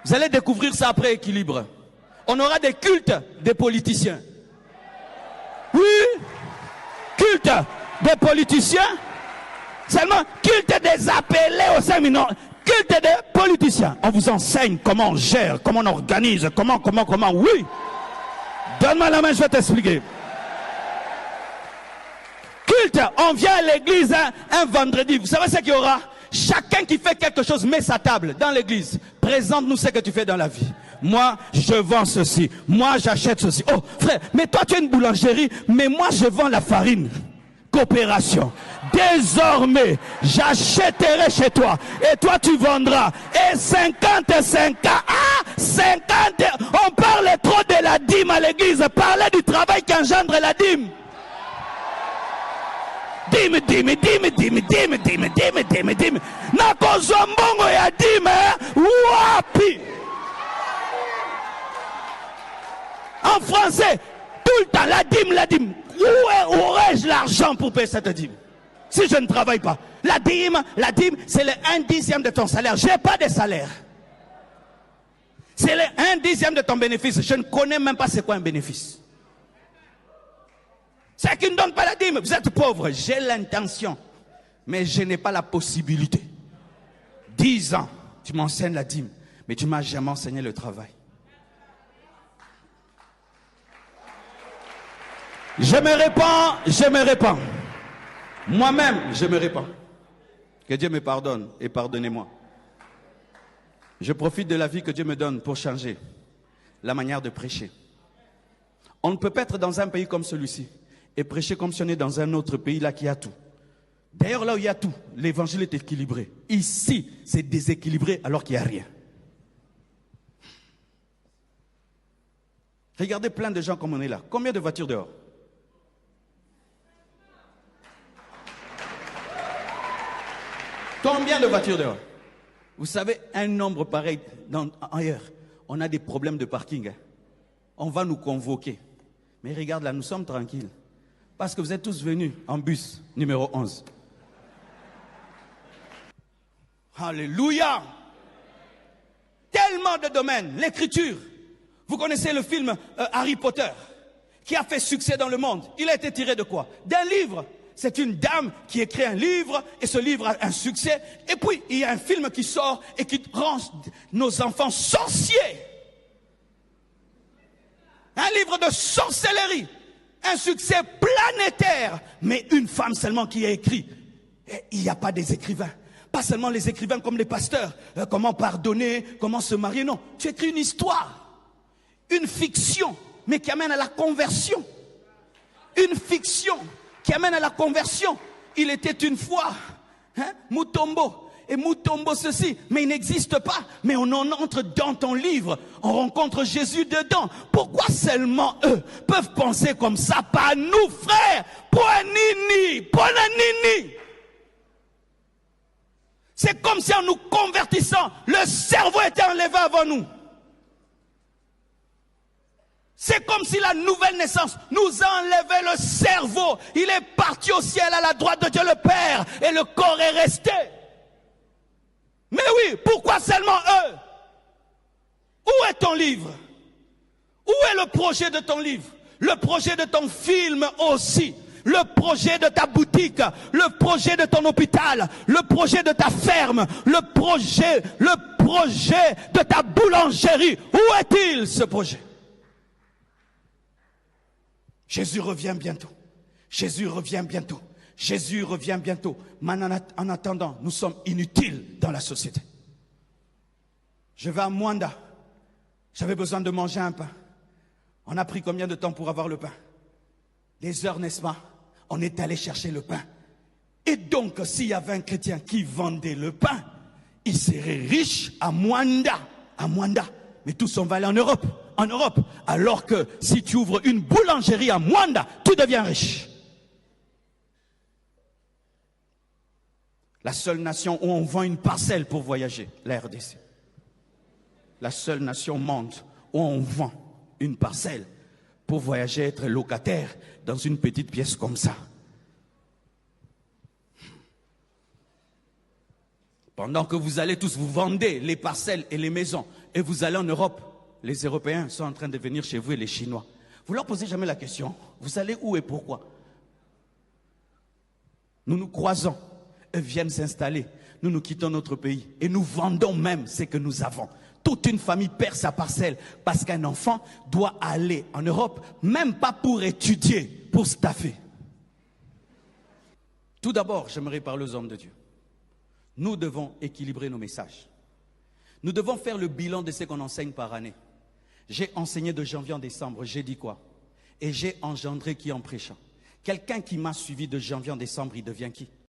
Vous allez découvrir ça après Équilibre. On aura des cultes des politiciens. Oui, culte des politiciens. Seulement culte des appelés au séminaire. Culte des politiciens. On vous enseigne comment on gère, comment on organise, comment. Oui. Donne-moi la main, je vais t'expliquer. Culte, on vient à l'église un vendredi. Vous savez ce qu'il y aura? Chacun qui fait quelque chose met sa table dans l'église. Présente-nous ce que tu fais dans la vie. Moi, je vends ceci. Moi, j'achète ceci. Oh, frère, mais toi, tu as une boulangerie, mais moi, je vends la farine. Coopération. Désormais, j'achèterai chez toi. Et toi, tu vendras. Et 50, on parle trop de la dîme à l'église. Parlez du travail qui engendre la dîme. Dîme. Nakozwa mbongo ya dîme, wapi. En français, tout le temps, la dîme. Où aurais-je l'argent pour payer cette dîme? Si je ne travaille pas. La dîme, c'est le 1/10 de ton salaire. Je n'ai pas de salaire. C'est le 1/10 de ton bénéfice. Je ne connais même pas c'est quoi un bénéfice. Ceux qui ne donnent pas la dîme, vous êtes pauvres. J'ai l'intention, mais je n'ai pas la possibilité. 10 ans, tu m'enseignes la dîme, mais tu ne m'as jamais enseigné le travail. Je me répands. Moi-même, je me répands. Que Dieu me pardonne et pardonnez-moi. Je profite de la vie que Dieu me donne pour changer la manière de prêcher. On ne peut pas être dans un pays comme celui-ci et prêcher comme si on est dans un autre pays là qui a tout. D'ailleurs, là où il y a tout, l'évangile est équilibré. Ici, c'est déséquilibré alors qu'il n'y a rien. Regardez plein de gens comme on est là. Combien de voitures dehors? Combien de voitures dehors? Vous savez, un nombre pareil ailleurs. On a des problèmes de parking. On va nous convoquer. Mais regarde là, nous sommes tranquilles. Parce que vous êtes tous venus en bus numéro 11. Alléluia! Tellement de domaines. L'écriture. Vous connaissez le film Harry Potter, qui a fait succès dans le monde. Il a été tiré de quoi? D'un livre. C'est une dame qui écrit un livre et ce livre a un succès. Et puis, il y a un film qui sort et qui rend nos enfants sorciers. Un livre de sorcellerie. Un succès planétaire. Mais une femme seulement qui a écrit. Et il n'y a pas des écrivains. Pas seulement les écrivains comme les pasteurs. Comment pardonner, comment se marier. Non, tu écris une histoire. Une fiction, mais qui amène à la conversion. Une fiction qui amène à la conversion. Il était une fois Mutombo. Et Mutombo ceci, mais il n'existe pas. Mais on en entre dans ton livre. On rencontre Jésus dedans. Pourquoi seulement eux peuvent penser comme ça? Pas nous, frères. Poanini. C'est comme si en nous convertissant, le cerveau était enlevé avant nous. C'est comme si la nouvelle naissance nous a enlevé le cerveau. Il est parti au ciel à la droite de Dieu le Père et le corps est resté. Mais oui, pourquoi seulement eux? Où est ton livre? Où est le projet de ton livre? Le projet de ton film aussi. Le projet de ta boutique, le projet de ton hôpital, le projet de ta ferme, le projet de ta boulangerie. Où est-il ce projet? Jésus revient bientôt. Jésus revient bientôt. Jésus revient bientôt. Mais en attendant, nous sommes inutiles dans la société. Je vais à Mwanda. J'avais besoin de manger un pain. On a pris combien de temps pour avoir le pain? Des heures, n'est-ce pas? On est allé chercher le pain. Et donc, s'il y avait un chrétien qui vendait le pain, il serait riche à Mwanda. À Mwanda. Mais tous on va aller en Europe. En Europe. Alors que si tu ouvres une boulangerie à Mwanda, tu deviens riche. La seule nation où on vend une parcelle pour voyager, la RDC. La seule nation au monde où on vend une parcelle pour voyager, être locataire dans une petite pièce comme ça. Pendant que vous allez tous vous vendre les parcelles et les maisons, et vous allez en Europe, les Européens sont en train de venir chez vous et les Chinois. Vous leur posez jamais la question, vous allez où et pourquoi? Nous nous croisons, eux viennent s'installer, nous quittons notre pays et nous vendons même ce que nous avons. Toute une famille perd sa parcelle parce qu'un enfant doit aller en Europe, même pas pour étudier, pour staffer. Tout d'abord, j'aimerais parler aux hommes de Dieu. Nous devons équilibrer nos messages. Nous devons faire le bilan de ce qu'on enseigne par année. J'ai enseigné de janvier en décembre, j'ai dit quoi? Et j'ai engendré qui en prêchant? Quelqu'un qui m'a suivi de janvier en décembre, il devient qui?